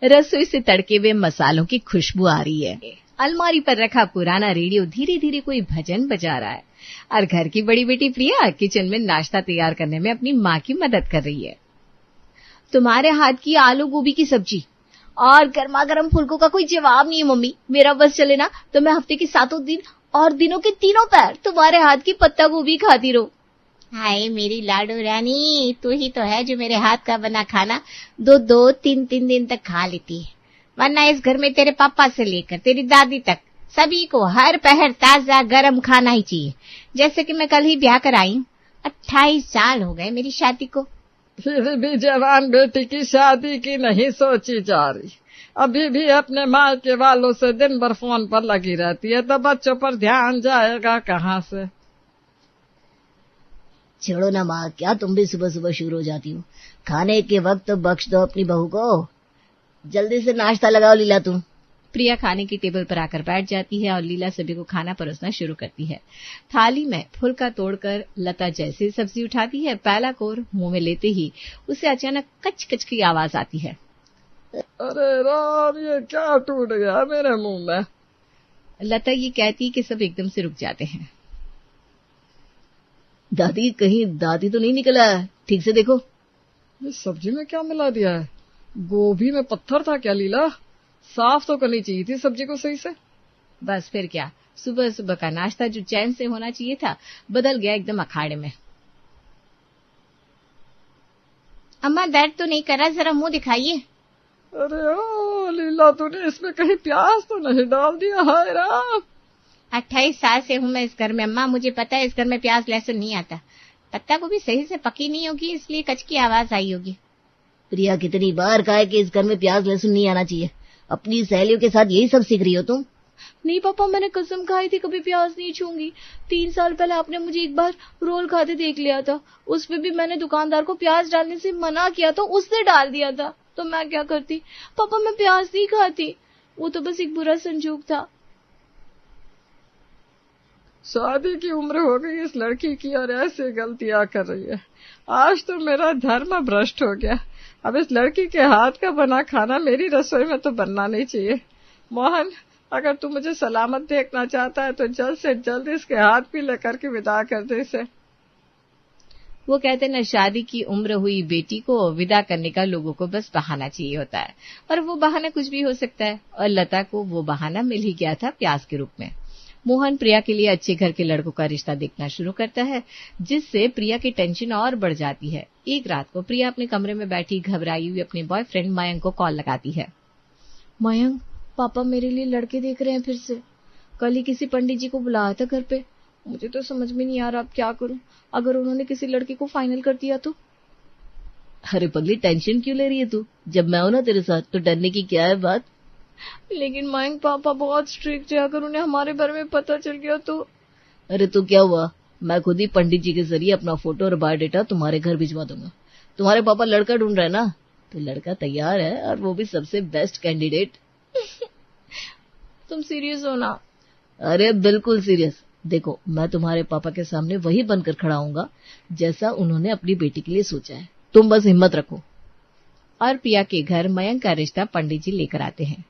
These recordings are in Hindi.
रसोई से तड़के हुए मसालों की खुशबू आ रही है। अलमारी पर रखा पुराना रेडियो धीरे धीरे कोई भजन बजा रहा है और घर की बड़ी बेटी प्रिया किचन में नाश्ता तैयार करने में अपनी माँ की मदद कर रही है। तुम्हारे हाथ की आलू गोभी की सब्जी और गर्मा गर्म फुलकों का कोई जवाब नहीं है मम्मी। मेरा बस चले ना तो मैं हफ्ते के 7 दिन और दिनों के 3 पैर तुम्हारे हाथ की पत्ता गोभी खाती रहूं। हाय मेरी लाडो रानी, तू ही तो है जो मेरे हाथ का बना खाना 2-2, 3 दिन तक खा लेती है, वरना इस घर में तेरे पापा से लेकर तेरी दादी तक सभी को हर पहर ताजा गरम खाना ही चाहिए। जैसे कि मैं कल ही ब्याह कर आई हूँ, 28 साल हो गए मेरी शादी को। फिर भी जवान बेटी की शादी की नहीं सोची जा रही, अभी भी अपने माँ के वालों से दिन भर फोन पर लगी रहती है, तो बच्चों पर ध्यान जाएगा कहाँ से। छोड़ो ना माँ, क्या तुम भी सुबह सुबह शुरू हो जाती हो। खाने के वक्त तो बख्श दो अपनी बहू को। जल्दी से नाश्ता लगाओ लीला तुम। प्रिया खाने की टेबल पर आकर बैठ जाती है और लीला सभी को खाना परोसना शुरू करती है। थाली में फुलका तोड़कर लता जैसे सब्जी उठाती है, पहला कोर मुंह में लेते ही उसे अचानक कच कच की आवाज आती है। अरे राम, ये क्या टूट गया मेरे मुंह में। लता ये कहती कि सब एकदम से रुक जाते हैं। दादी, कहीं दादी तो नहीं निकला है, ठीक से देखो। ये सब्जी में क्या मिला दिया है? गोभी में पत्थर था क्या लीला? साफ तो करनी चाहिए थी सब्जी को सही से। बस फिर क्या, सुबह सुबह का नाश्ता जो चैन से होना चाहिए था बदल गया एकदम अखाड़े में। अम्मा दर्द तो नहीं कर रहा, जरा मुंह दिखाइए। अरे ओ लीला, तूने इसमें कहीं प्याज तो नहीं डाल दिया? हाय राम, 28 साल से हूँ मैं इस घर में अम्मा, मुझे पता है इस घर में प्याज लहसुन नहीं आता। पत्ता गोभी सही से पकी नहीं होगी इसलिए कच की आवाज आई होगी। प्रिया, कितनी बार कहा है कि इस घर में प्याज लहसुन नहीं आना चाहिए। अपनी सहेलियों के साथ यही सब सीख रही हो तुम। नहीं पापा, मैंने कसम खाई थी कभी प्याज नहीं छूंगी। 3 साल पहले आपने मुझे एक बार रोल खाते देख लिया था, उसमें भी मैंने दुकानदार को प्याज डालने से मना किया तो उसने डाल दिया था, तो मैं क्या करती। पापा मैं प्याज नहीं खाती, वो तो बस एक बुरा संजोग था। शादी की उम्र हो गई इस लड़की की और ऐसी गलतियां कर रही है। आज तो मेरा धर्म भ्रष्ट हो गया। अब इस लड़की के हाथ का बना खाना मेरी रसोई में तो बनना नहीं चाहिए। मोहन, अगर तू मुझे सलामत देखना चाहता है तो जल्द से जल्द इसके हाथ भी लेकर के विदा कर दे इसे। वो कहते न, शादी की उम्र हुई बेटी को विदा करने का लोगों को बस बहाना चाहिए होता है, और वो बहाना कुछ भी हो सकता है। और लता को वो बहाना मिल ही गया था प्याज के रूप में। मोहन प्रिया के लिए अच्छे घर के लड़कों का रिश्ता देखना शुरू करता है, जिससे प्रिया की टेंशन और बढ़ जाती है। एक रात को प्रिया अपने कमरे में बैठी घबराई हुई अपने बॉयफ्रेंड मयंक को कॉल लगाती है। मयंक, पापा मेरे लिए लड़के देख रहे हैं फिर से। कल ही किसी पंडित जी को बुलाया था घर पे, मुझे तो समझ में नहीं आ रहा अब क्या करूं। अगर उन्होंने किसी लड़के को फाइनल कर दिया तो। अरे पगली, टेंशन क्यों ले रही है तू? जब मैं हूं ना तेरे साथ तो डरने की क्या है बात। लेकिन मयंक, पापा बहुत स्ट्रिक्ट है, अगर उन्हें हमारे बारे में पता चल गया तो। अरे तो क्या हुआ, मैं खुद ही पंडित जी के जरिए अपना फोटो और बायोडेटा तुम्हारे घर भिजवा दूंगा। तुम्हारे पापा लड़का ढूंढ रहे हैं ना, तो लड़का तैयार है, और वो भी सबसे बेस्ट कैंडिडेट। तुम सीरियस हो ना? अरे बिल्कुल सीरियस। देखो, मैं तुम्हारे पापा के सामने वही बनकर खड़ा हूंगा जैसा उन्होंने अपनी बेटी के लिए सोचा है। तुम बस हिम्मत रखो। और प्रिया के घर मयंक का रिश्ता पंडित जी लेकर आते हैं।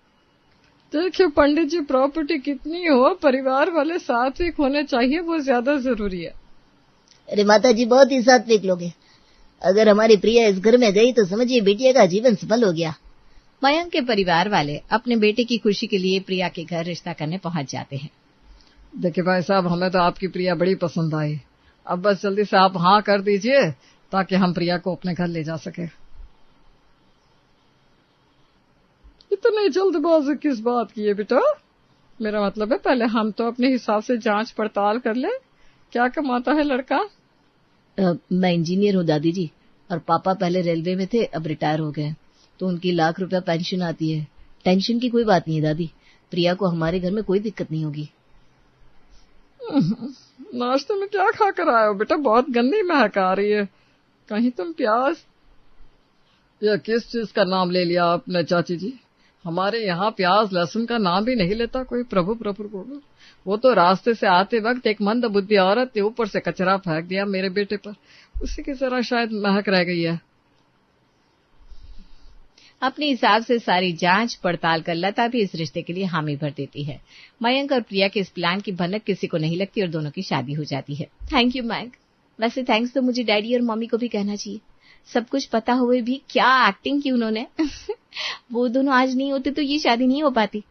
देखिए पंडित जी, प्रॉपर्टी कितनी हो, परिवार वाले सात्विक होने चाहिए, वो ज्यादा जरूरी है। अरे माता जी, बहुत ही सात्विक लोग हैं। अगर हमारी प्रिया इस घर में गई तो समझिए बेटिया का जीवन सफल हो गया। मयंक के परिवार वाले अपने बेटे की खुशी के लिए प्रिया के घर रिश्ता करने पहुंच जाते हैं। देखिए भाई साहब, हमें तो आपकी प्रिया बड़ी पसंद आई। अब बस जल्दी से आप हाँ कर दीजिए ताकि हम प्रिया को अपने घर ले जा सके। इतनी जल्दबाजी किस बात की है बेटा? मेरा मतलब है पहले हम तो अपने हिसाब से जांच पड़ताल कर ले। क्या कमाता है लड़का? मैं इंजीनियर हूँ दादी जी, और पापा पहले रेलवे में थे, अब रिटायर हो गए, तो उनकी लाख रुपया पेंशन आती है। टेंशन की कोई बात नहीं है दादी, प्रिया को हमारे घर में कोई दिक्कत नहीं होगी। नाश्ते में क्या खा कर आए हो बेटा? बहुत गंदी महक आ रही है। कहीं तुम प्याज या किस चीज का नाम ले लिया आपने चाची जी? हमारे यहाँ प्याज लहसुन का नाम भी नहीं लेता कोई। प्रभु प्रभु प्रभु। वो तो रास्ते से आते वक्त एक मंद बुद्धि औरत ने ऊपर से कचरा फेंक दिया मेरे बेटे पर, उसी की जरा शायद महक रह गई है। अपने हिसाब से सारी जांच पड़ताल कर लता भी इस रिश्ते के लिए हामी भर देती है। मयंक और प्रिया के इस प्लान की भनक किसी को नहीं लगती और दोनों की शादी हो जाती है। Thank you Mayank. वैसे थैंक्स तो मुझे डैडी और मम्मी को भी कहना चाहिए, सब कुछ पता हुए भी क्या एक्टिंग की उन्होंने। वो दोनों आज नहीं होते तो ये शादी नहीं हो पाती।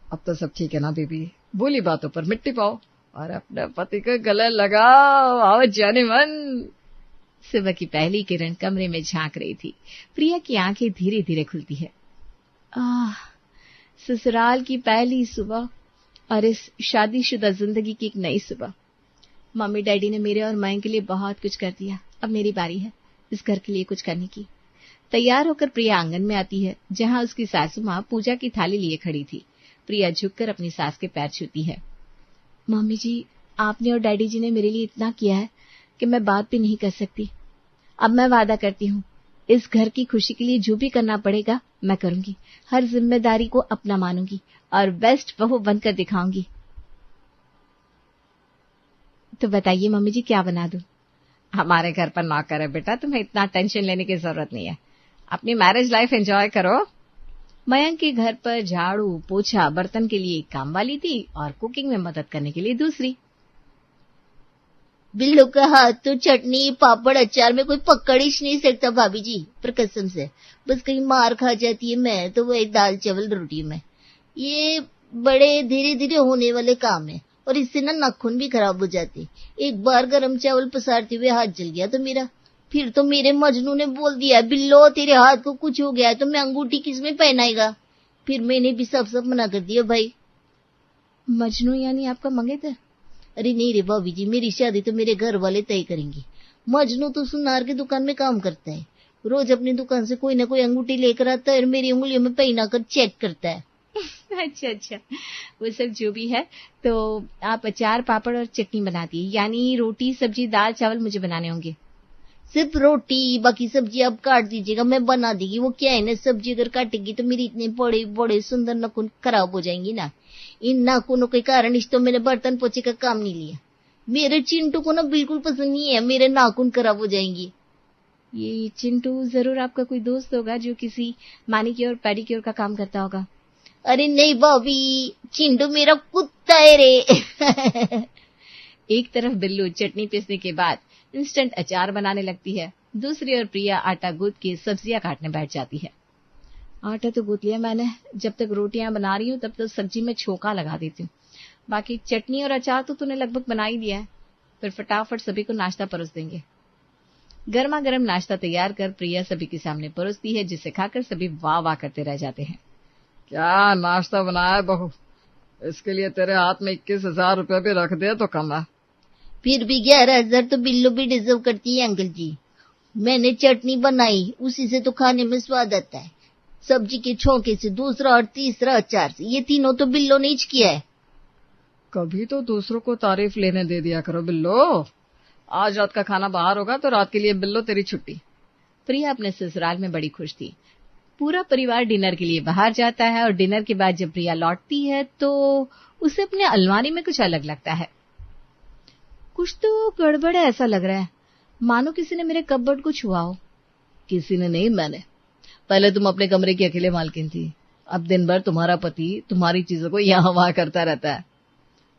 अब तो सब ठीक है ना बेबी, बोली बातों पर मिट्टी पाओ और अपने पति को गले लगाओ, आओ जाने मन। सुबह की पहली किरण कमरे में झांक रही थी। प्रिया की आंखें धीरे धीरे खुलती है। ससुराल की पहली सुबह और इस शादीशुदा जिंदगी की एक नई सुबह। मम्मी डैडी ने मेरे और मयंक के लिए बहुत कुछ कर दिया, अब मेरी बारी है इस घर के लिए कुछ करने की। तैयार होकर प्रिया आंगन में आती है, जहां उसकी सासू मां पूजा की थाली लिए खड़ी थी। प्रिया झुककर अपनी सास के पैर छूती है। मम्मी जी, आपने और डैडी जी ने मेरे लिए इतना किया है कि मैं बात भी नहीं कर सकती। अब मैं वादा करती हूँ, इस घर की खुशी के लिए जो भी करना पड़ेगा मैं करूंगी। हर जिम्मेदारी को अपना मानूंगी और बेस्ट बहू बनकर दिखाऊंगी। तो बताइए मम्मी जी, क्या बना दूं? हमारे घर पर नौकर है बेटा, तुम्हें इतना टेंशन लेने की जरूरत नहीं है। अपनी मैरिज लाइफ एंजॉय करो। मयंक के घर पर झाड़ू पोछा बर्तन के लिए एक काम वाली थी और कुकिंग में मदद करने के लिए दूसरी। बिल्लो का हाथ तो चटनी पापड़ अचार में कोई पकड़ ही नहीं सकता भाभी जी, पर कसम से बस कहीं मार खा जाती है मैं तो वही दाल चावल रोटी में। ये बड़े धीरे धीरे होने वाले काम है और इससे ना नाखून भी खराब हो जाते। एक बार गरम चावल पसारते हुए हाथ जल गया तो मेरा, फिर तो मेरे मजनू ने बोल दिया, बिल्लो तेरे हाथ को कुछ हो गया है तो मैं अंगूठी किसमें पहनाएगा। फिर मैंने भी सब मना कर दिया भाई। मजनू यानी आपका मंगेतर? अरे नहीं रे भाभी जी, मेरी शादी तो मेरे घर वाले तय करेंगे। मजनू तो सुनार की दुकान में काम करता है, रोज अपनी दुकान से कोई ना कोई अंगूठी लेकर आता है और मेरी उंगलियों में पहना कर चेक करता है। अच्छा, वो सब जो भी है, तो आप अचार पापड़ और चटनी बनाती है, यानी रोटी सब्जी दाल चावल मुझे बनाने होंगे। सिर्फ रोटी, बाकी सब्जी आप काट दीजिएगा, मैं बना देगी। वो क्या है ना, सब्जी अगर काटेगी तो मेरी इतने बड़े बड़े सुंदर नाखून खराब हो जाएंगी ना। इन नाखूनों के कारण इस तो मैंने बर्तन पोछे का काम नहीं लिया। मेरे चिंटू को ना बिल्कुल पसंद नहीं है, मेरे नाखून खराब हो जाएंगी। ये चिंटू जरूर आपका कोई दोस्त होगा जो किसी मैनिक्योर पेडिक्योर का काम करता होगा। अरे नहीं भाभी, चिंटू मेरा कुत्ता है रे। एक तरफ बिल्लू चटनी पीसने के बाद इंस्टेंट अचार बनाने लगती है, दूसरी ओर प्रिया आटा गूंथ के सब्जियां काटने बैठ जाती है। आटा तो गूंथ लिया मैंने, जब तक रोटियां बना रही हूँ तब तक सब्जी में छोका लगा देती हूँ। बाकी चटनी और अचार तो तूने लगभग बना ही दिया है, फिर फटाफट सभी को नाश्ता परोस देंगे। गर्मा गर्म नाश्ता तैयार कर प्रिया सभी के सामने परोसती है, जिसे खाकर सभी वाह वाह करते रह जाते हैं। क्या नाश्ता बनाया बहू, इसके लिए तेरे हाथ में 21,000 रुपये भी रख दे तो कम है। फिर भी 11,000 तो बिल्लो भी डिजर्व करती है अंकल जी। मैंने चटनी बनाई, उसी से तो खाने में स्वाद आता है। सब्जी के छोंके से दूसरा और तीसरा अचार से, ये तीनों तो बिल्लो ने ही किया है। कभी तो दूसरों को तारीफ लेने दे दिया करो बिल्लो। आज रात का खाना बाहर होगा तो रात के लिए बिल्लो तेरी छुट्टी। प्रिया अपने ससुराल में बड़ी खुश थी। पूरा परिवार डिनर के लिए बाहर जाता है और डिनर के बाद जब प्रिया लौटती है तो उसे अपने अलमारी में कुछ अलग लगता है। कुछ तो गड़बड़ है ऐसा लग रहा है, मानो किसी ने मेरे कपबोर्ड को छुआ हो। किसी ने नहीं, मैंने। पहले तुम अपने कमरे की अकेले मालकिन थी, अब दिन भर तुम्हारा पति तुम्हारी चीजों को यहाँ वहां करता रहता है।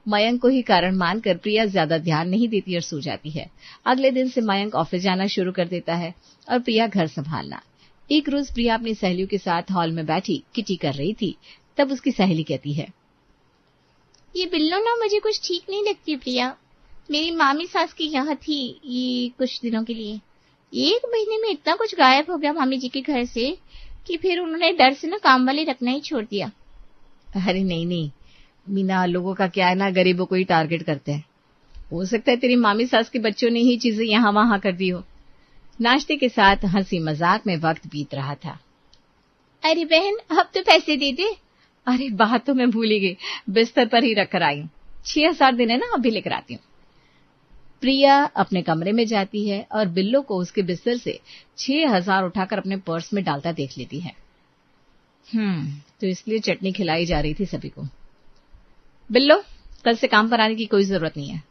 मयंक को ही कारण मानकर प्रिया ज्यादा ध्यान नहीं देती और सो जाती है। अगले दिन से मयंक ऑफिस जाना शुरू कर देता है और प्रिया घर संभालना। एक रोज प्रिया अपनी सहेलियों के साथ हॉल में बैठी किटी कर रही थी, तब उसकी सहेली कहती है, ये बिल्लो ना मुझे कुछ ठीक नहीं लगती प्रिया। मेरी मामी सास की यहाँ थी ये कुछ दिनों के लिए, 1 महीने में इतना कुछ गायब हो गया मामी जी के घर से कि फिर उन्होंने डर से ना काम वाले रखना ही छोड़ दिया। अरे नहीं मीना, लोगों का क्या है ना, गरीबों को ही टारगेट करते हैं। हो सकता है तेरी मामी सास के बच्चों ने ही चीजें यहाँ वहां कर दी हो। नाश्ते के साथ हंसी मजाक में वक्त बीत रहा था। अरे बहन, अब तो पैसे दे दे। अरे बात तो मैं भूल ही गई, बिस्तर पर ही रख कर आई हूँ। 6,000 दिन है ना, अभी लेकर आती हूँ। प्रिया अपने कमरे में जाती है और बिल्लो को उसके बिस्तर से 6,000 उठाकर अपने पर्स में डालता देख लेती है। तो इसलिए चटनी खिलाई जा रही थी सभी को। बिल्लो, कल से काम पर आने की कोई जरूरत नहीं है।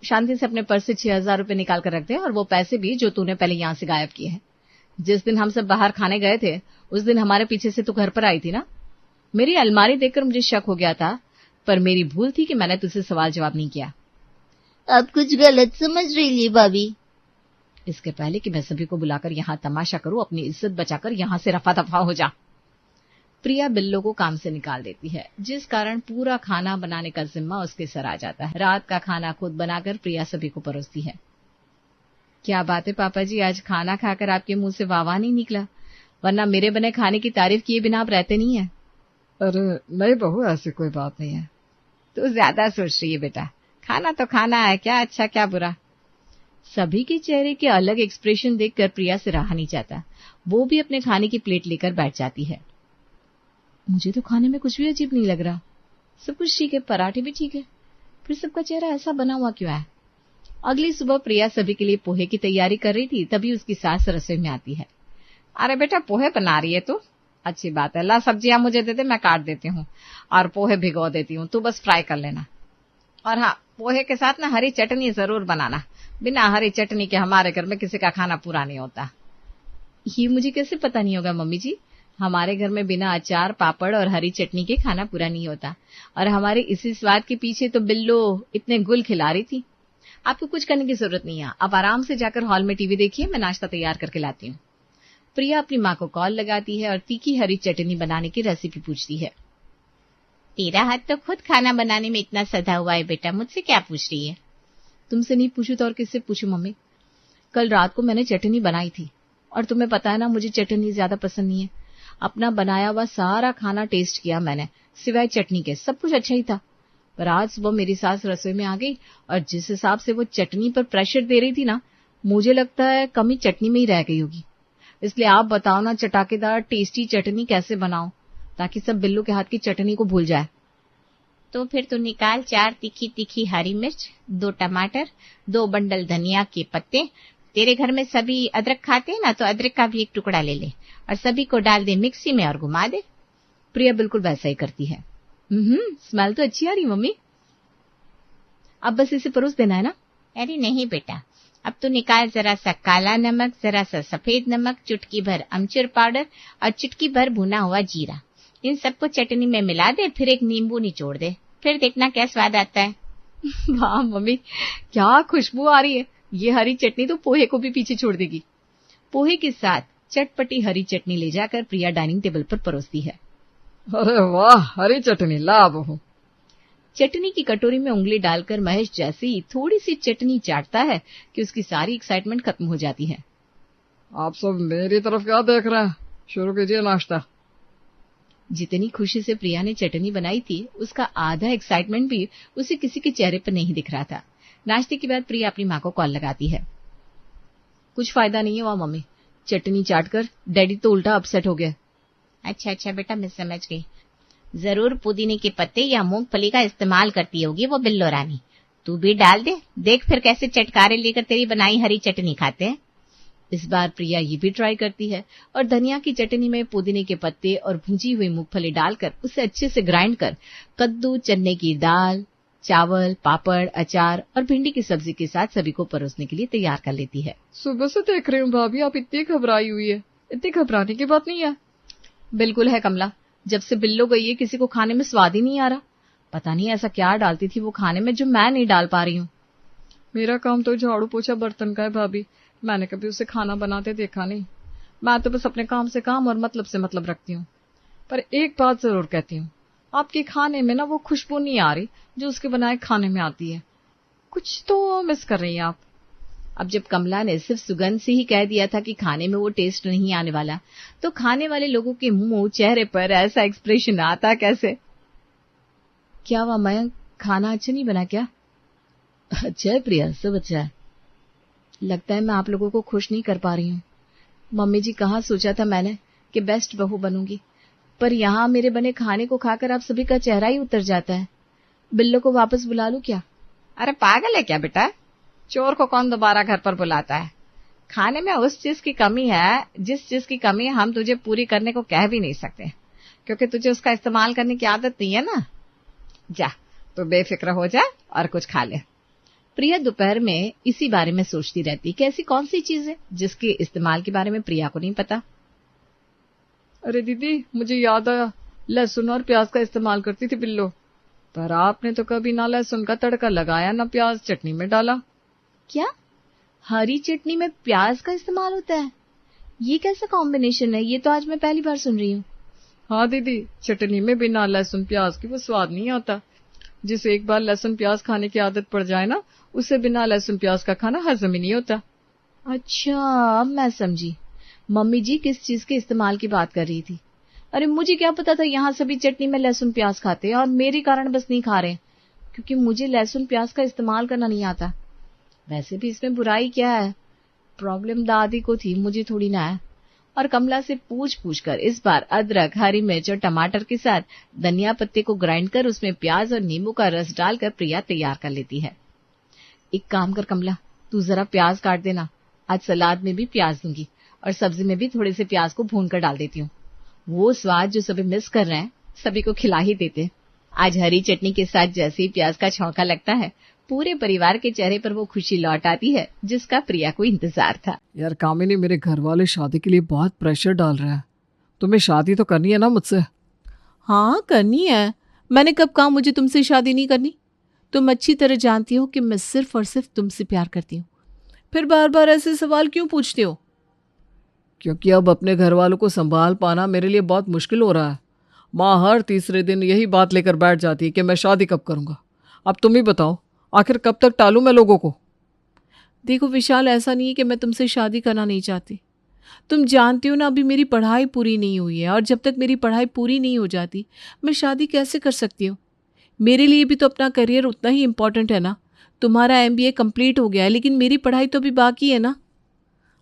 शांति से अपने पर्स से 6,000 रुपए निकाल कर रख दे, और वो पैसे भी जो तूने पहले यहां से गायब किए हैं। जिस दिन हम सब बाहर खाने गए थे उस दिन हमारे पीछे से तू घर पर आई थी ना। मेरी अलमारी देखकर मुझे शक हो गया था, पर मेरी भूल थी कि मैंने तुझसे सवाल जवाब नहीं किया। आप कुछ गलत समझ रही है भाभी। इसके पहले कि मैं सभी को बुलाकर यहाँ तमाशा करूं, अपनी इज्जत बचाकर यहाँ से रफा दफा हो जा। प्रिया बिल्लो को काम से निकाल देती है, जिस कारण पूरा खाना बनाने का जिम्मा उसके सर आ जाता है। रात का खाना खुद बनाकर प्रिया सभी को परोसती है। क्या बात है पापा जी, आज खाना खाकर आपके मुंह से वाह नहीं निकला, वरना मेरे बने खाने की तारीफ किए बिना आप रहते नहीं है। अरे नहीं बहू, ऐसी कोई बात नहीं है। तो ज्यादा सोच रही है बेटा, खाना तो खाना है, क्या अच्छा क्या बुरा। सभी के चेहरे के अलग एक्सप्रेशन देखकर प्रिया से रहा नहीं जाता। वो भी अपने खाने की प्लेट लेकर बैठ जाती है। मुझे तो खाने में कुछ भी अजीब नहीं लग रहा, सब कुछ ठीक है, पराठे भी ठीक है, फिर सबका चेहरा ऐसा बना हुआ क्यों है। अगली सुबह प्रिया सभी के लिए पोहे की तैयारी कर रही थी, तभी उसकी सास रसोई में आती है। अरे बेटा पोहे बना रही है तू, अच्छी बात है, ला सब्जियां मुझे दे दे, मैं काट देती हूँ और पोहे भिगो देती हूँ, तू बस फ्राई कर लेना। और हाँ, पोहे के साथ ना हरी चटनी जरूर बनाना, बिना हरी चटनी के हमारे घर में किसी का खाना पूरा नहीं होता। ये मुझे कैसे पता नहीं होगा मम्मी जी, हमारे घर में बिना अचार पापड़ और हरी चटनी के खाना पूरा नहीं होता। और हमारे इसी स्वाद के पीछे तो बिल्लो इतने गुल खिला रही थी। आपको कुछ करने की जरूरत नहीं है, आप आराम से जाकर हॉल में टीवी देखिए, मैं नाश्ता तैयार करके लाती हूँ। प्रिया अपनी माँ को कॉल लगाती है और तीखी हरी चटनी बनाने की रेसिपी पूछती है। तेरा हाथ तो खुद खाना बनाने में इतना सधा हुआ है बेटा, मुझसे क्या पूछ रही है। तुमसे नहीं पूछू तो और किससे पूछू मम्मी। कल रात को मैंने चटनी बनाई थी और तुम्हें पता है ना मुझे चटनी ज्यादा पसंद नहीं है। अपना बनाया हुआ सारा खाना टेस्ट किया मैंने, सिवाय चटनी के, सब कुछ अच्छा ही था। पर आज सुबह मेरी सास रसोई में आ गई और जिस हिसाब से वो चटनी पर प्रेशर दे रही थी ना, मुझे लगता है कमी चटनी में ही रह गई होगी। इसलिए आप बताओ ना, चटाकेदार टेस्टी चटनी कैसे बनाओ ताकि सब बिल्लू के हाथ की चटनी को भूल जाए। तो फिर तू निकाल 4 तीखी तीखी हरी मिर्च, 2 टमाटर, 2 बंडल धनिया के पत्ते। तेरे घर में सभी अदरक खाते हैं ना, तो अदरक का भी एक टुकड़ा ले ले और सभी को डाल दे मिक्सी में और घुमा दे। प्रिया बिल्कुल वैसा ही करती है। स्मेल तो अच्छी आ रही मम्मी। अब बस इसे परोस देना है ना। अरे नहीं बेटा, अब तो निकाल जरा सा काला नमक, जरा सा सफेद नमक, चुटकी भर अमचूर पाउडर और चुटकी भर भुना हुआ जीरा। इन सबको चटनी में मिला दे, फिर एक नींबू निचोड़ दे, फिर देखना क्या स्वाद आता है। वाह मम्मी, क्या खुशबू आ रही है। ये हरी चटनी तो पोहे को भी पीछे छोड़ देगी। पोहे के साथ चटपटी हरी चटनी ले जाकर प्रिया डाइनिंग टेबल पर परोसती है। अरे वाह, हरी चटनी ला बहू। चटनी की कटोरी में उंगली डालकर महेश जैसे ही थोड़ी सी चटनी चाटता है कि उसकी सारी एक्साइटमेंट खत्म हो जाती है। आप सब मेरी तरफ क्या देख रहे हैं, शुरू कीजिए नाश्ता। जितनी खुशी से प्रिया ने चटनी बनाई थी, उसका आधा एक्साइटमेंट भी उसे किसी के चेहरे पर नहीं दिख रहा था। नाश्ते के बाद प्रिया अपनी माँ को कॉल लगाती है। कुछ फायदा नहीं हुआ मम्मी, चटनी चाटकर डैडी तो उल्टा अपसेट हो गया। अच्छा बेटा, मैं समझ गई। जरूर पुदीने के पत्ते या मूंगफली का इस्तेमाल करती होगी वो बिल्लो रानी। तू भी डाल दे, देख फिर कैसे चटकारे लेकर तेरी बनाई हरी चटनी खाते हैं। इस बार प्रिया ये भी ट्राई करती है और धनिया की चटनी में पुदीने के पत्ते और भुंजी हुई मूंगफली डालकर उसे अच्छे से ग्राइंड कर कद्दू, चने की दाल, चावल, पापड़, अचार और भिंडी की सब्जी के साथ सभी को परोसने के लिए तैयार कर लेती है। सुबह से देख रही हूँ भाभी, आप इतनी घबराई हुई है। इतनी घबराने की बात नहीं है। बिल्कुल है कमला, जब से बिल्लो गई है किसी को खाने में स्वाद ही नहीं आ रहा। पता नहीं ऐसा क्या डालती थी वो खाने में जो मैं नहीं डाल पा रही हूँ। मेरा काम तो झाड़ू पोछा बर्तन का है भाभी, मैंने कभी उसे खाना बनाते देखा नहीं। मैं तो बस अपने काम से काम और मतलब से मतलब रखती हूँ। पर एक बात जरूर कहती हूँ, आपके खाने में ना वो खुशबू नहीं आ रही जो उसके बनाए खाने में आती है। कुछ तो मिस कर रही हैं आप। अब जब कमला ने सिर्फ सुगंध से ही कह दिया था कि खाने में वो टेस्ट नहीं आने वाला, तो खाने वाले लोगों के मुंह चेहरे पर ऐसा एक्सप्रेशन आता कैसे? क्या हुआ मयंक, खाना अच्छा नहीं बना क्या? अच्छा है प्रिया, सब अच्छा है। लगता है मैं आप लोगों को खुश नहीं कर पा रही हूँ। मम्मी जी, कहाँ सोचा था मैंने कि बेस्ट बहू बनूंगी, पर यहाँ मेरे बने खाने को खाकर आप सभी का चेहरा ही उतर जाता है। बिल्लो को वापस बुला लूं क्या? अरे पागल है क्या बेटा, चोर को कौन दोबारा घर पर बुलाता है। खाने में उस चीज की कमी है जिस चीज की कमी हम तुझे पूरी करने को कह भी नहीं सकते, क्योंकि तुझे उसका इस्तेमाल करने की आदत नहीं है ना। जा, तू बेफिक्र हो जा और कुछ खा ले। प्रिया दोपहर में इसी बारे में सोचती रहती कि ऐसी कौन सी चीज है जिसके इस्तेमाल के बारे में प्रिया को नहीं पता। अरे दीदी, मुझे याद आया, लहसुन और प्याज का इस्तेमाल करती थी बिल्लो, पर आपने तो कभी ना लहसुन का तड़का लगाया ना प्याज चटनी में डाला। क्या हरी चटनी में प्याज का इस्तेमाल होता है? ये कैसा कॉम्बिनेशन है? ये तो आज मैं पहली बार सुन रही हूँ। हाँ दीदी, चटनी में बिना लहसुन प्याज की वो स्वाद नहीं आता। जिसे एक बार लहसुन प्याज खाने की आदत पड़ जाए ना, उसे बिना लहसुन प्याज का खाना हजम ही नहीं होता। अच्छा, अब मैं समझी मम्मी जी किस चीज के इस्तेमाल की बात कर रही थी। अरे मुझे क्या पता था यहाँ सभी चटनी में लहसुन प्याज खाते हैं और मेरे कारण बस नहीं खा रहे, क्योंकि मुझे लहसुन प्याज का इस्तेमाल करना नहीं आता। वैसे भी इसमें बुराई क्या है? प्रॉब्लम दादी को थी, मुझे थोड़ी ना है। और कमला से पूछ कर इस बार अदरक, हरी मिर्च और टमाटर के साथ धनिया पत्ते को ग्राइंड कर उसमें प्याज और नींबू का रस डालकर प्रिया तैयार कर लेती है। एक काम कर कमला, तू जरा प्याज काट देना, आज सलाद में भी प्याज दूंगी और सब्जी में भी थोड़े से प्याज को भून कर डाल देती हूँ। वो स्वाद जो सभी मिस कर रहे हैं सभी को खिला ही देते। आज हरी चटनी के साथ जैसे ही प्याज का छौंका लगता है, पूरे परिवार के चेहरे पर वो खुशी लौट आती है जिसका प्रिया को इंतजार था। यार कामिनी, मेरे घर वाले शादी के लिए बहुत प्रेशर डाल रहे हैं। तुम्हें शादी तो करनी है ना मुझसे? हाँ करनी है। मैंने कब कहा मुझे तुमसे शादी नहीं करनी? तुम अच्छी तरह जानती हो कि मैं सिर्फ और सिर्फ तुमसे प्यार करती हूँ, फिर बार बार ऐसे सवाल क्यों पूछते हो? क्योंकि अब अपने घर वालों को संभाल पाना मेरे लिए बहुत मुश्किल हो रहा है। माँ हर तीसरे दिन यही बात लेकर बैठ जाती है कि मैं शादी कब करूँगा। अब तुम ही बताओ, आखिर कब तक टालूं मैं लोगों को? देखो विशाल, ऐसा नहीं है कि मैं तुमसे शादी करना नहीं चाहती। तुम जानती हो ना, अभी मेरी पढ़ाई पूरी नहीं हुई है और जब तक मेरी पढ़ाई पूरी नहीं हो जाती मैं शादी कैसे कर सकती हूँ? मेरे लिए भी तो अपना करियर उतना ही इम्पोर्टेंट है ना। तुम्हारा MBA कंप्लीट हो गया है, लेकिन मेरी पढ़ाई तो अभी बाकी है ना।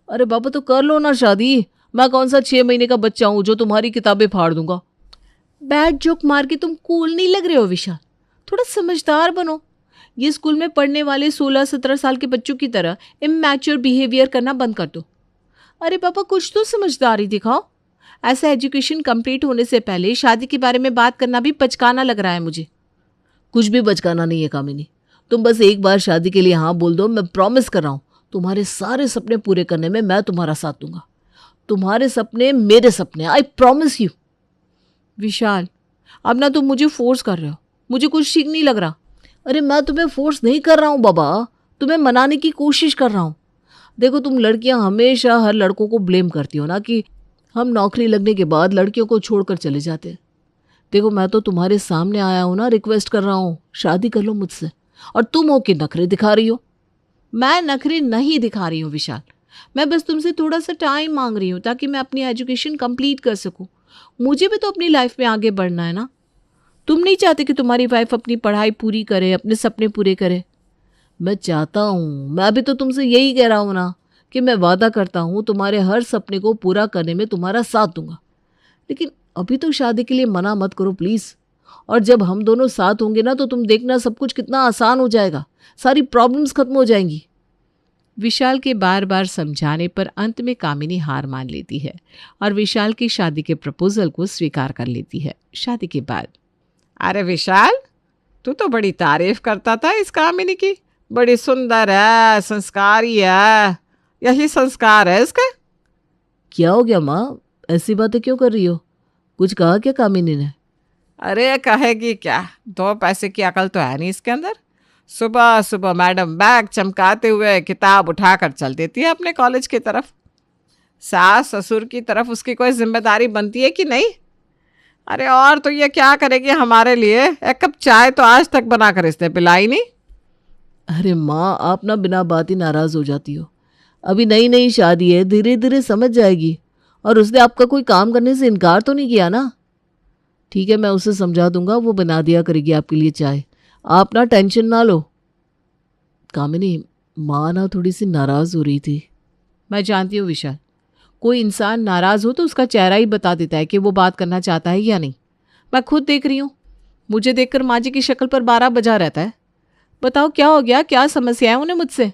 अरे बाबा, तो कर लो ना शादी। मैं कौन सा 6 महीने का बच्चा हूँ जो तुम्हारी किताबें फाड़ दूंगा। बैड जोक मार के तुम कूल नहीं लग रहे हो विशाल, थोड़ा समझदार बनो। ये स्कूल में पढ़ने वाले 16-17 साल के बच्चों की तरह इमैच्योर बिहेवियर करना बंद कर दो। अरे पापा, कुछ तो समझदारी दिखाओ। ऐसा एजुकेशन कंप्लीट होने से पहले शादी के बारे में बात करना भी बचकाना लग रहा है मुझे। कुछ भी बचकाना नहीं है कामिनी, तुम बस एक बार शादी के लिए हाँ बोल दो। मैं प्रॉमिस कर रहा हूँ, तुम्हारे सारे सपने पूरे करने में मैं तुम्हारा साथ दूंगा। तुम्हारे सपने मेरे सपने, आई प्रॉमिस यू। विशाल, अब ना तुम मुझे फोर्स कर रहे हो, मुझे कुछ ठीक नहीं लग रहा। अरे मैं तुम्हें फोर्स नहीं कर रहा हूँ बाबा, तुम्हें मनाने की कोशिश कर रहा हूँ। देखो, तुम लड़कियां हमेशा हर लड़कों को ब्लेम करती हो ना कि हम नौकरी लगने के बाद लड़कियों को छोड़कर चले जाते हैं। देखो, मैं तो तुम्हारे सामने आया हूँ ना, रिक्वेस्ट कर रहा हूँ, शादी कर लो मुझसे। और तुम हो कि नखरे दिखा रही हो। मैं नखरे नहीं दिखा रही हूँ विशाल, मैं बस तुमसे थोड़ा सा टाइम मांग रही हूँ ताकि मैं अपनी एजुकेशन कंप्लीट कर सकूँ। मुझे भी तो अपनी लाइफ में आगे बढ़ना है ना। तुम नहीं चाहते कि तुम्हारी वाइफ अपनी पढ़ाई पूरी करे, अपने सपने पूरे करे? मैं चाहता हूँ। मैं अभी तो तुमसे यही कह रहा हूँ ना कि मैं वादा करता हूँ तुम्हारे हर सपने को पूरा करने में तुम्हारा साथ दूंगा। लेकिन अभी तो शादी के लिए मना मत करो प्लीज़। और जब हम दोनों साथ होंगे ना, तो तुम देखना सब कुछ कितना आसान हो जाएगा, सारी प्रॉब्लम्स खत्म हो जाएंगी। विशाल के बार बार समझाने पर अंत में कामिनी हार मान लेती है और विशाल की शादी के प्रपोजल को स्वीकार कर लेती है। शादी के बाद, अरे विशाल, तू तो बड़ी तारीफ करता था इस कामिनी की, बड़ी सुंदर है, संस्कारी है। यही संस्कार है इसका। क्या हो गया माँ, ऐसी बातें क्यों कर रही हो? कुछ कहा क्या कामिनी ने? अरे कहेगी क्या, 2 पैसे की अकल तो है नहीं इसके अंदर। सुबह सुबह मैडम बैग चमकाते हुए किताब उठाकर चल देती है अपने कॉलेज की तरफ। सास ससुर की तरफ उसकी कोई जिम्मेदारी बनती है कि नहीं? अरे और तो ये क्या करेगी हमारे लिए, एक कप चाय तो आज तक बनाकर इसने पिलाई नहीं। अरे माँ, आप ना बिना बात ही नाराज हो जाती हो। अभी नई नई शादी है, धीरे धीरे समझ जाएगी। और उसने आपका कोई काम करने से इनकार तो नहीं किया ना? ठीक है, मैं उसे समझा दूंगा, वो बना दिया करेगी आपके लिए चाय। आप ना टेंशन ना लो। कामिनी, माँ ना थोड़ी सी नाराज हो रही थी। मैं जानती हूँ विशाल, कोई इंसान नाराज हो तो उसका चेहरा ही बता देता है कि वो बात करना चाहता है या नहीं। मैं खुद देख रही हूँ, मुझे देखकर माँ जी की शक्ल पर 12 बजा रहता है। बताओ क्या हो गया, क्या समस्या है उन्हें मुझसे?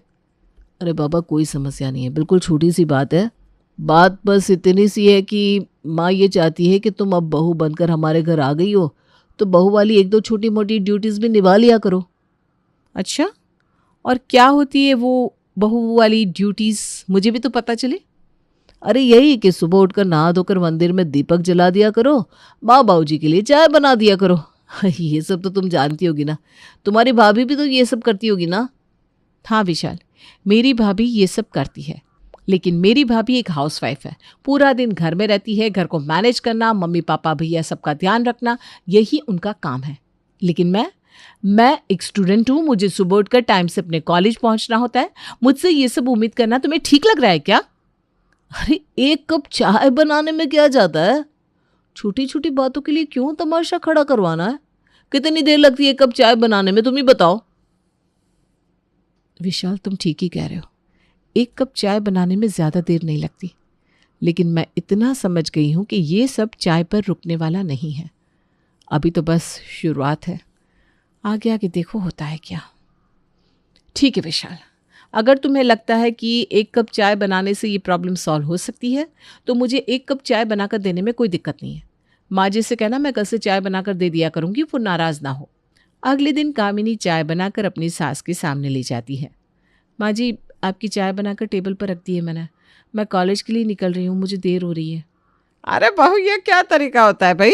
अरे बाबा, कोई समस्या नहीं है, बिल्कुल छोटी सी बात है। बात बस इतनी सी है कि माँ ये चाहती है कि तुम अब बहू बनकर हमारे घर आ गई हो, तो बहू वाली 1-2 छोटी मोटी ड्यूटीज़ भी निभा लिया करो। अच्छा, और क्या होती है वो बहू वाली ड्यूटीज, मुझे भी तो पता चले। अरे यही कि सुबह उठकर नहा धोकर मंदिर में दीपक जला दिया करो, माँ बाबू जी के लिए चाय बना दिया करो। ये सब तो तुम जानती होगी ना, तुम्हारी भाभी भी तो ये सब करती होगी ना। हाँ विशाल, मेरी भाभी ये सब करती है, लेकिन मेरी भाभी एक हाउसवाइफ है। पूरा दिन घर में रहती है, घर को मैनेज करना, मम्मी पापा भैया सबका ध्यान रखना, यही उनका काम है। लेकिन मैं एक स्टूडेंट हूँ, मुझे सुबह उठकर टाइम से अपने कॉलेज पहुंचना होता है। मुझसे ये सब उम्मीद करना तुम्हें ठीक लग रहा है क्या? अरे एक कप चाय बनाने में क्या जाता है, छोटी छोटी बातों के लिए क्यों तमाशा खड़ा करवाना है। कितनी देर लगती है एक कप चाय बनाने में, तुम ही बताओ। विशाल तुम ठीक ही कह रहे हो, एक कप चाय बनाने में ज़्यादा देर नहीं लगती, लेकिन मैं इतना समझ गई हूँ कि ये सब चाय पर रुकने वाला नहीं है। अभी तो बस शुरुआत है, आगे आगे देखो होता है क्या। ठीक है विशाल, अगर तुम्हें लगता है कि एक कप चाय बनाने से ये प्रॉब्लम सॉल्व हो सकती है तो मुझे एक कप चाय बनाकर देने में कोई दिक्कत नहीं है। माँ जी से कहना मैं कल से चाय बनाकर दे दिया करूँगी, वो नाराज़ ना हो। अगले दिन कामिनी चाय बनाकर अपनी सास के सामने ले जाती है। माँ जी, आपकी चाय बनाकर टेबल पर रख दी है मैंने, मैं कॉलेज के लिए निकल रही हूँ, मुझे देर हो रही है। अरे बहू, ये क्या तरीका होता है भाई?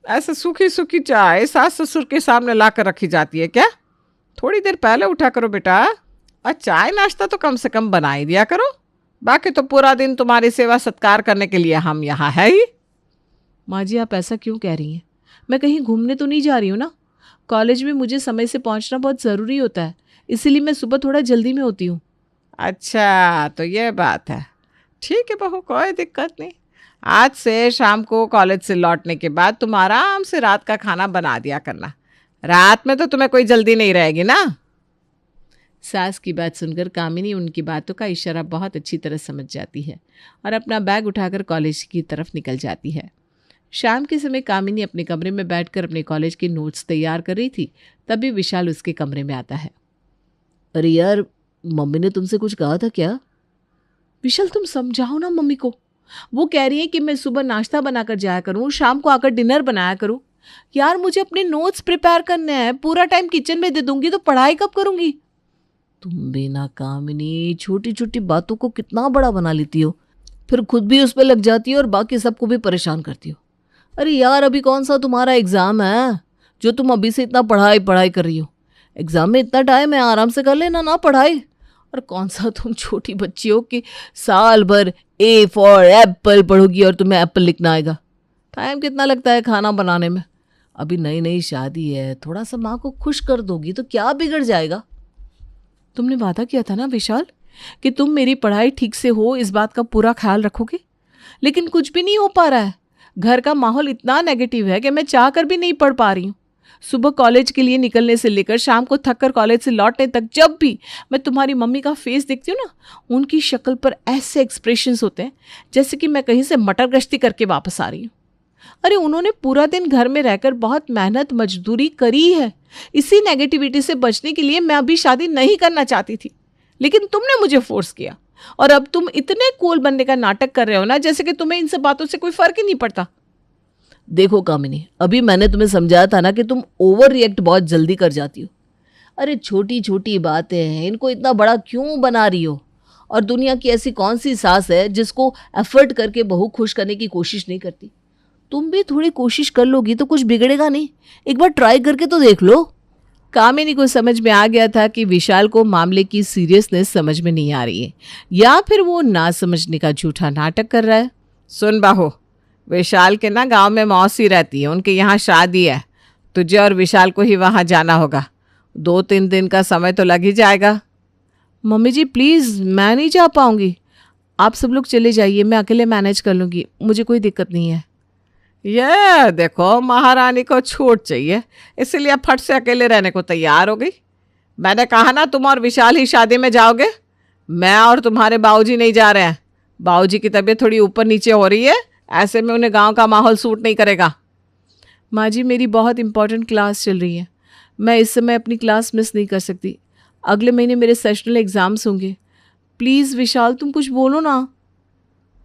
ऐसे सूखी सूखी चाय सास ससुर के सामने ला कर रखी जाती है क्या? थोड़ी देर पहले उठा करो बेटा, और चाय नाश्ता तो कम से कम बना ही दिया करो। बाकी तो पूरा दिन तुम्हारी सेवा सत्कार करने के लिए हम यहाँ है ही। माँ जी, आप ऐसा क्यों कह रही हैं? मैं कहीं घूमने तो नहीं जा रही हूँ ना। कॉलेज में मुझे समय से पहुँचना बहुत ज़रूरी होता है, इसीलिए मैं सुबह थोड़ा जल्दी में होती हूँ। अच्छा, तो ये बात है। ठीक है बहू, कोई दिक्कत नहीं। आज से शाम को कॉलेज से लौटने के बाद तुम आराम से रात का खाना बना दिया करना। रात में तो तुम्हें कोई जल्दी नहीं रहेगी ना। सास की बात सुनकर कामिनी उनकी बातों का इशारा बहुत अच्छी तरह समझ जाती है और अपना बैग उठाकर कॉलेज की तरफ निकल जाती है। शाम के समय कामिनी अपने कमरे में बैठकर अपने कॉलेज के नोट्स तैयार कर रही थी, तभी विशाल उसके कमरे में आता है। अरे यार, मम्मी ने तुमसे कुछ कहा था क्या? विशाल, तुम समझाओ ना मम्मी को। वो कह रही है कि मैं सुबह नाश्ता बनाकर जाया करूँ, शाम को आकर डिनर बनाया करूँ। यार, मुझे अपने नोट्स प्रिपेयर करने हैं, पूरा टाइम किचन में दे दूंगी तो पढ़ाई कब करूंगी? तुम भी ना कामिनी, छोटी छोटी बातों को कितना बड़ा बना लेती हो, फिर खुद भी उस पर लग जाती हो और बाकी सबको भी परेशान करती हो। अरे यार, अभी कौन सा तुम्हारा एग्जाम है जो तुम अभी से इतना पढ़ाई कर रही हो? एग्जाम में इतना टाइम है, आराम से कर लेना ना पढ़ाई। और कौन सा तुम छोटी बच्ची हो कि साल भर ए फॉर एप्पल पढ़ोगी और तुम्हें एप्पल लिखना आएगा? टाइम कितना लगता है खाना बनाने में? अभी नई नई शादी है, थोड़ा सा माँ को खुश कर दोगी तो क्या बिगड़ जाएगा? तुमने वादा किया था ना विशाल कि तुम मेरी पढ़ाई ठीक से हो, इस बात का पूरा ख्याल रखोगे, लेकिन कुछ भी नहीं हो पा रहा है। घर का माहौल इतना नेगेटिव है कि मैं चाह कर भी नहीं पढ़ पा रही हूँ। सुबह कॉलेज के लिए निकलने से लेकर शाम को थक कर कॉलेज से लौटने तक जब भी मैं तुम्हारी मम्मी का फेस देखती हूँ ना, उनकी शक्ल पर ऐसे एक्सप्रेशंस होते हैं जैसे कि मैं कहीं से मटर गश्ती करके वापस आ रही हूँ। अरे उन्होंने पूरा दिन घर में रहकर बहुत मेहनत मजदूरी करी है। इसी नेगेटिविटी से बचने के लिए मैं अभी शादी नहीं करना चाहती थी, लेकिन तुमने मुझे फोर्स किया और अब तुम इतने कूल बनने का नाटक कर रहे हो ना, जैसे कि तुम्हें इन सब बातों से कोई फर्क ही नहीं पड़ता। देखो कामिनी, अभी मैंने तुम्हें समझाया था ना कि तुम ओवर रिएक्ट बहुत जल्दी कर जाती हो। अरे छोटी छोटी बातें हैं, इनको इतना बड़ा क्यों बना रही हो? और दुनिया की ऐसी कौन सी सास है जिसको एफर्ट करके बहू खुश करने की कोशिश नहीं करती? तुम भी थोड़ी कोशिश कर लोगी तो कुछ बिगड़ेगा नहीं, एक बार ट्राई करके तो देख लो। कामिनी को समझ में आ गया था कि विशाल को मामले की सीरियसनेस समझ में नहीं आ रही है, या फिर वो ना समझने का झूठा नाटक कर रहा है। सुन बहू, विशाल के ना गांव में मौसी रहती है, उनके यहाँ शादी है। तुझे और विशाल को ही वहाँ जाना होगा। 2-3 दिन का समय तो लग ही जाएगा। मम्मी जी प्लीज़, मैं नहीं जा पाऊंगी। आप सब लोग चले जाइए, मैं अकेले मैनेज कर लूँगी, मुझे कोई दिक्कत नहीं है। ये देखो, महारानी को छूट चाहिए, इसलिए फट से अकेले रहने को तैयार हो गई। मैंने कहा ना तुम और विशाल ही शादी में जाओगे, मैं और तुम्हारे बाबूजी नहीं जा रहे हैं। बाबूजी की तबीयत थोड़ी ऊपर नीचे हो रही है, ऐसे में उन्हें गांव का माहौल सूट नहीं करेगा। माँ जी, मेरी बहुत इंपॉर्टेंट क्लास चल रही है, मैं इस समय अपनी क्लास मिस नहीं कर सकती। अगले महीने मेरे सेशनल एग्ज़ाम्स होंगे। प्लीज़ विशाल, तुम कुछ बोलो ना।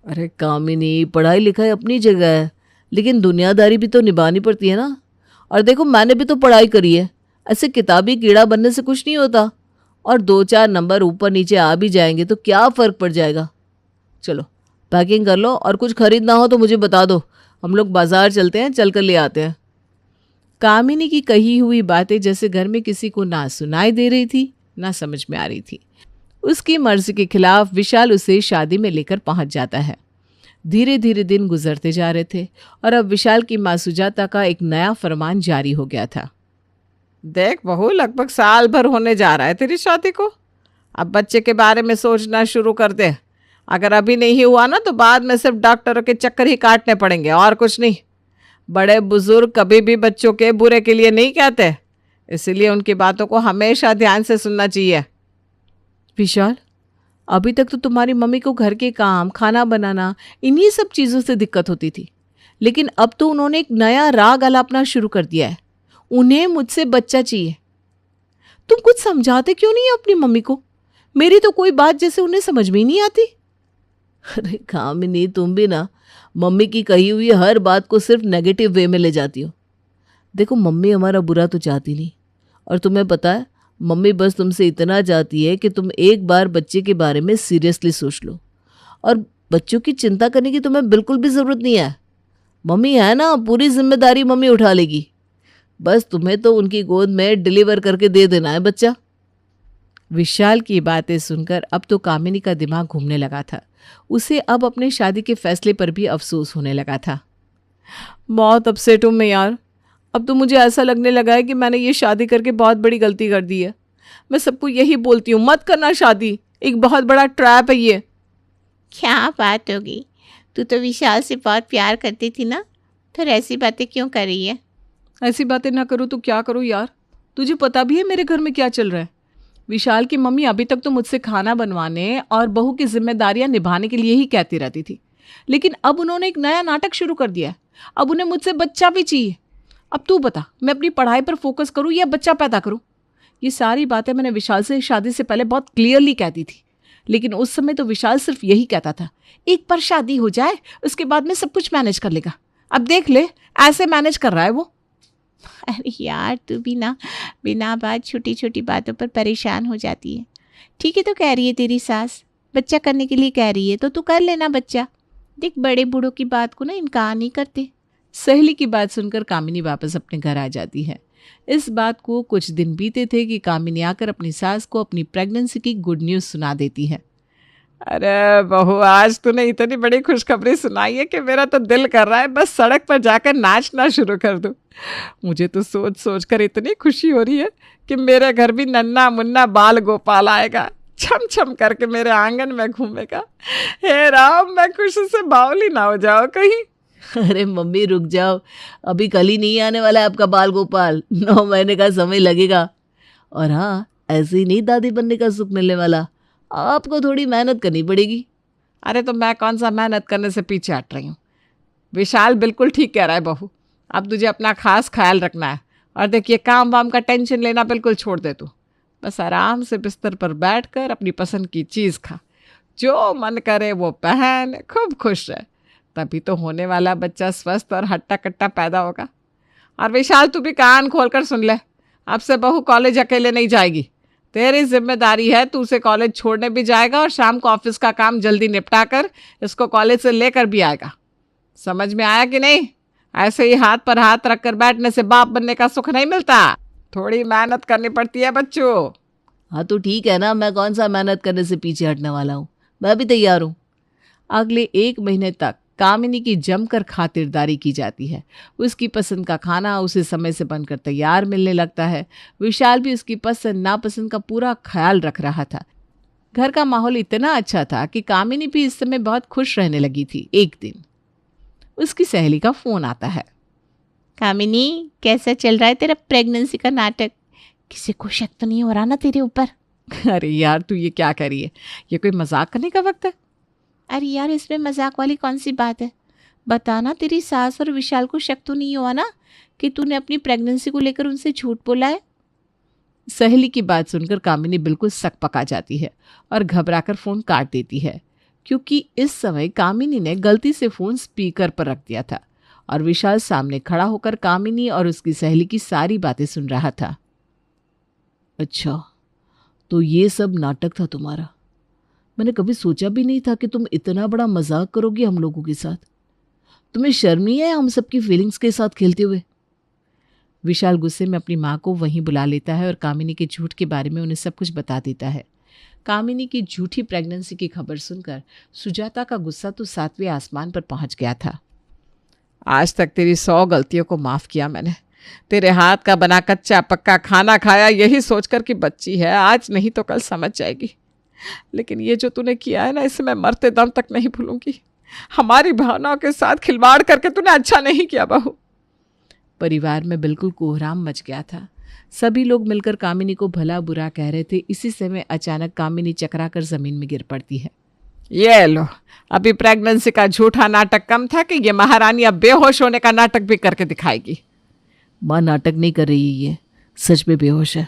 अरे कामिनी, पढ़ाई लिखाई अपनी जगह है, लेकिन दुनियादारी भी तो निभानी पड़ती है ना। और देखो, मैंने भी तो पढ़ाई करी है, ऐसे किताबी कीड़ा बनने से कुछ नहीं होता। और 2-4 नंबर ऊपर नीचे आ भी जाएंगे तो क्या फ़र्क पड़ जाएगा। चलो पैकिंग कर लो और कुछ खरीदना हो तो मुझे बता दो, हम लोग बाजार चलते हैं, चल कर ले आते हैं। कामिनी की कही हुई बातें जैसे घर में किसी को ना सुनाई दे रही थी ना समझ में आ रही थी। उसकी मर्जी के खिलाफ विशाल उसे शादी में लेकर पहुंच जाता है। धीरे धीरे दिन गुजरते जा रहे थे और अब विशाल की माँ सुजाता का एक नया फरमान जारी हो गया था। देख बहू, लगभग साल भर होने जा रहा है तेरी शादी को। अब बच्चे के बारे में सोचना शुरू कर दे। अगर अभी नहीं हुआ ना तो बाद में सिर्फ डॉक्टरों के चक्कर ही काटने पड़ेंगे और कुछ नहीं। बड़े बुजुर्ग कभी भी बच्चों के बुरे के लिए नहीं कहते, इसीलिए उनकी बातों को हमेशा ध्यान से सुनना चाहिए। विशाल, अभी तक तो तुम्हारी मम्मी को घर के काम, खाना बनाना, इन्हीं सब चीज़ों से दिक्कत होती थी, लेकिन अब तो उन्होंने एक नया राग अलापना शुरू कर दिया है। उन्हें मुझसे बच्चा चाहिए। तुम कुछ समझाते क्यों नहीं अपनी मम्मी को? मेरी तो कोई बात जैसे उन्हें समझ में ही नहीं आती। अरे कामिनी, तुम भी ना मम्मी की कही हुई हर बात को सिर्फ नेगेटिव वे में ले जाती हो। देखो, मम्मी हमारा बुरा तो चाहती नहीं, और तुम्हें पता है मम्मी बस तुमसे इतना चाहती है कि तुम एक बार बच्चे के बारे में सीरियसली सोच लो, और बच्चों की चिंता करने की तुम्हें बिल्कुल भी ज़रूरत नहीं है। मम्मी है ना, पूरी जिम्मेदारी मम्मी उठा लेगी। बस तुम्हें तो उनकी गोद में डिलीवर करके दे देना है बच्चा। विशाल की बातें सुनकर अब तो कामिनी का दिमाग घूमने लगा था। उसे अब अपने शादी के फैसले पर भी अफसोस होने लगा था। बहुत अपसेट हूँ मैं यार। अब तो मुझे ऐसा लगने लगा है कि मैंने ये शादी करके बहुत बड़ी गलती कर दी है। मैं सबको यही बोलती हूँ, मत करना शादी, एक बहुत बड़ा ट्रैप है ये। क्या बात होगी, तू तो विशाल से बहुत प्यार करती थी ना, फिर ऐसी बातें क्यों कर रही है? ऐसी बातें ना करूँ तो क्या करूँ यार? तुझे पता भी है मेरे घर में क्या चल रहा है। विशाल की मम्मी अभी तक तो मुझसे खाना बनवाने और बहू की जिम्मेदारियां निभाने के लिए ही कहती रहती थी, लेकिन अब उन्होंने एक नया नाटक शुरू कर दिया है। अब उन्हें मुझसे बच्चा भी चाहिए। अब तू बता, मैं अपनी पढ़ाई पर फोकस करूं या बच्चा पैदा करूं? ये सारी बातें मैंने विशाल से शादी से पहले बहुत क्लियरली कहती थी, लेकिन उस समय तो विशाल सिर्फ यही कहता था, एक बार शादी हो जाए उसके बाद में सब कुछ मैनेज कर लेगा। अब देख ले, ऐसे मैनेज कर रहा है वो। अरे यार, तू भी ना बिना बात छोटी छोटी बातों पर परेशान हो जाती है। ठीक है, तो कह रही है तेरी सास, बच्चा करने के लिए कह रही है, तो तू कर लेना बच्चा। देख, बड़े बूढ़ों की बात को ना इनकार नहीं करते। सहेली की बात सुनकर कामिनी वापस अपने घर आ जाती है। इस बात को कुछ दिन बीते थे कि कामिनी आकर अपनी सास को अपनी प्रेगनेंसी की गुड न्यूज़ सुना देती है। अरे बहू, आज तूने इतनी बड़ी खुशखबरी सुनाई है कि मेरा तो दिल कर रहा है बस सड़क पर जाकर नाचना शुरू कर दूं। मुझे तो सोच सोच कर इतनी खुशी हो रही है कि मेरे घर भी नन्ना मुन्ना बाल गोपाल आएगा, छम छम करके मेरे आंगन में घूमेगा। हे राम, मैं खुशी से बावली ना हो जाओ कहीं। अरे मम्मी रुक जाओ, अभी कल ही नहीं आने वाला है आपका बाल गोपाल, 9 महीने का समय लगेगा। और हाँ, ऐसे ही नहीं दादी बनने का सुख मिलने वाला, आपको थोड़ी मेहनत करनी पड़ेगी। अरे तो मैं कौन सा मेहनत करने से पीछे हट रही हूँ। विशाल बिल्कुल ठीक कह रहा है बहू, अब तुझे अपना खास ख्याल रखना है। और देखिए, काम वाम का टेंशन लेना बिल्कुल छोड़ दे तू। बस आराम से बिस्तर पर बैठकर अपनी पसंद की चीज़ खा, जो मन करे वो पहन, खूब खुश रहे। तभी तो होने वाला बच्चा स्वस्थ और हट्टा कट्टा पैदा होगा। और विशाल, तू भी कान खोल कर सुन ले, अब से बहू कॉलेज अकेले नहीं जाएगी। तेरी जिम्मेदारी है, तू उसे कॉलेज छोड़ने भी जाएगा और शाम को ऑफिस का काम जल्दी निपटा कर इसको कॉलेज से लेकर भी आएगा। समझ में आया कि नहीं? ऐसे ही हाथ पर हाथ रखकर बैठने से बाप बनने का सुख नहीं मिलता, थोड़ी मेहनत करनी पड़ती है बच्चों। हाँ तो ठीक है ना, मैं कौन सा मेहनत करने से पीछे हटने वाला हूँ, मैं भी तैयार हूँ। अगले 1 महीने तक कामिनी की जमकर खातिरदारी की जाती है। उसकी पसंद का खाना उसे समय से बनकर तैयार मिलने लगता है। विशाल भी उसकी पसंद नापसंद का पूरा ख्याल रख रहा था। घर का माहौल इतना अच्छा था कि कामिनी भी इस समय बहुत खुश रहने लगी थी। एक दिन उसकी सहेली का फोन आता है। कामिनी, कैसा चल रहा है तेरा प्रेगनेंसी का नाटक? किसी को शक तो नहीं हो रहा ना तेरे ऊपर? अरे यार, तू ये क्या कर रही है? ये कोई मजाक करने का वक्त है? अरे यार, इसमें मजाक वाली कौन सी बात है? बताना, तेरी सास और विशाल को शक तो नहीं हुआ ना कि तूने अपनी प्रेगनेंसी को लेकर उनसे झूठ बोला है? सहेली की बात सुनकर कामिनी बिल्कुल सक पका जाती है और घबराकर फोन काट देती है, क्योंकि इस समय कामिनी ने गलती से फोन स्पीकर पर रख दिया था और विशाल सामने खड़ा होकर कामिनी और उसकी सहेली की सारी बातें सुन रहा था। अच्छा, तो ये सब नाटक था तुम्हारा। मैंने कभी सोचा भी नहीं था कि तुम इतना बड़ा मजाक करोगी हम लोगों के साथ। तुम्हें शर्म नहीं है हम सबकी फीलिंग्स के साथ खेलते हुए? विशाल गुस्से में अपनी माँ को वहीं बुला लेता है और कामिनी के झूठ के बारे में उन्हें सब कुछ बता देता है। कामिनी की झूठी प्रेगनेंसी की खबर सुनकर सुजाता का गुस्सा तो 7वें आसमान पर पहुंच गया था। आज तक तेरी 100 गलतियों को माफ़ किया मैंने। तेरे हाथ का बना कच्चा पक्का खाना खाया यही सोचकर कि बच्ची है, आज नहीं तो कल समझ जाएगी। लेकिन ये जो तूने किया है ना, इसे मैं मरते दम तक नहीं भूलूंगी। हमारी भावनाओं के साथ खिलवाड़ करके तूने अच्छा नहीं किया बहू। परिवार में बिल्कुल कोहराम मच गया था। सभी लोग मिलकर कामिनी को भला बुरा कह रहे थे। इसी समय अचानक कामिनी चकरा कर जमीन में गिर पड़ती है। ये लो, अभी प्रेगनेंसी का झूठा नाटक कम था कि ये महारानी अब बेहोश होने का नाटक भी करके दिखाएगी। माँ नाटक नहीं कर रही, ये सच में बेहोश है।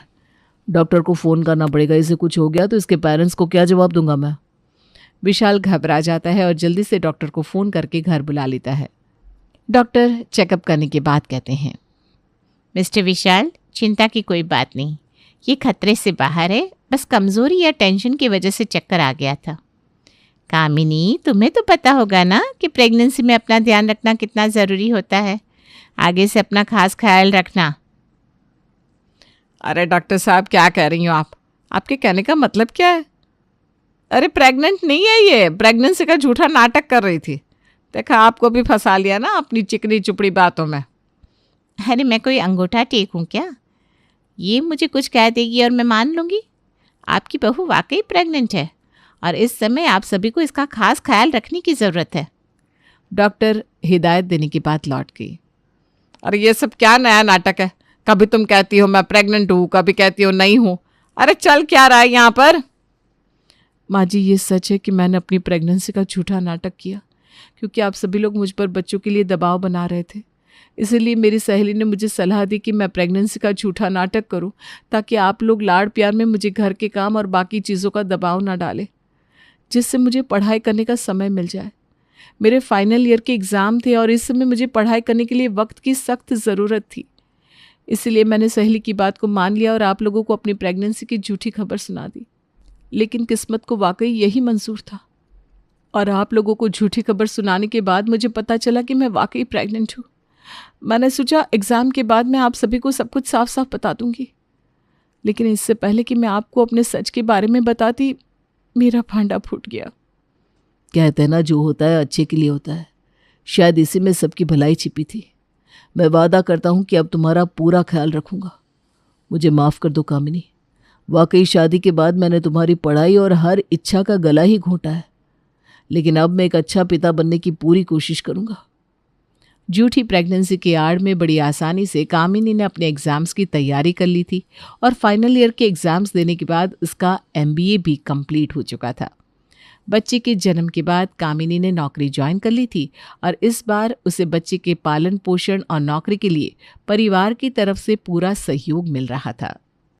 डॉक्टर को फ़ोन करना पड़ेगा, इसे कुछ हो गया तो इसके पेरेंट्स को क्या जवाब दूंगा मैं। विशाल घबरा जाता है और जल्दी से डॉक्टर को फ़ोन करके घर बुला लेता है। डॉक्टर चेकअप करने के बाद कहते हैं, मिस्टर विशाल, चिंता की कोई बात नहीं, ये खतरे से बाहर है, बस कमज़ोरी या टेंशन की वजह से चक्कर आ गया था। कामिनी, तुम्हें तो पता होगा ना कि प्रेगनेंसी में अपना ध्यान रखना कितना ज़रूरी होता है। आगे से अपना खास ख्याल रखना। अरे डॉक्टर साहब, क्या कह रही हो आप? आपके कहने का मतलब क्या है? अरे प्रेग्नेंट नहीं है, ये प्रेगनेंसी का झूठा नाटक कर रही थी। देखा, आपको भी फंसा लिया ना अपनी चिकनी चुपड़ी बातों में। अरे मैं कोई अंगूठा टेक हूँ क्या? ये मुझे कुछ कह देगी और मैं मान लूँगी? आपकी बहू वाकई प्रेग्नेंट है और इस समय आप सभी को इसका खास ख्याल रखने की ज़रूरत है। डॉक्टर हिदायत देने की बात लौट गई। अरे ये सब क्या नया नाटक है? कभी तुम कहती हो मैं प्रेग्नेंट हूँ, कभी कहती हो नहीं हूँ। अरे चल क्या रहा है यहाँ पर? माँ जी, ये सच है कि मैंने अपनी प्रेगनेंसी का झूठा नाटक किया क्योंकि आप सभी लोग मुझ पर बच्चों के लिए दबाव बना रहे थे। इसीलिए मेरी सहेली ने मुझे सलाह दी कि मैं प्रेगनेंसी का झूठा नाटक करूं ताकि आप लोग लाड़ प्यार में मुझे घर के काम और बाकी चीज़ों का दबाव ना डालें, जिससे मुझे पढ़ाई करने का समय मिल जाए। मेरे फाइनल ईयर के एग्ज़ाम थे और इस समय मुझे पढ़ाई करने के लिए वक्त की सख्त ज़रूरत थी। इसलिए मैंने सहेली की बात को मान लिया और आप लोगों को अपनी प्रेगनेंसी की झूठी खबर सुना दी। लेकिन किस्मत को वाकई यही मंजूर था और आप लोगों को झूठी खबर सुनाने के बाद मुझे पता चला कि मैं वाकई प्रेग्नेंट हूँ। मैंने सोचा एग्ज़ाम के बाद मैं आप सभी को सब कुछ साफ साफ बता दूंगी, लेकिन इससे पहले कि मैं आपको अपने सच के बारे में बताती, मेरा भांडा फूट गया। कहते हैं ना, जो होता है अच्छे के लिए होता है। शायद इसी में सबकी भलाई छिपी थी। मैं वादा करता हूँ कि अब तुम्हारा पूरा ख्याल रखूँगा। मुझे माफ़ कर दो कामिनी। वाकई शादी के बाद मैंने तुम्हारी पढ़ाई और हर इच्छा का गला ही घोंटा है, लेकिन अब मैं एक अच्छा पिता बनने की पूरी कोशिश करूँगा। झूठी प्रेगनेंसी की आड़ में बड़ी आसानी से कामिनी ने अपने एग्ज़ाम्स की तैयारी कर ली थी और फाइनल ईयर के एग्ज़ाम्स देने के बाद उसका MBA भी कंप्लीट हो चुका था। बच्चे के जन्म के बाद कामिनी ने नौकरी ज्वाइन कर ली थी और इस बार उसे बच्चे के पालन पोषण और नौकरी के लिए परिवार की तरफ से पूरा सहयोग मिल रहा था।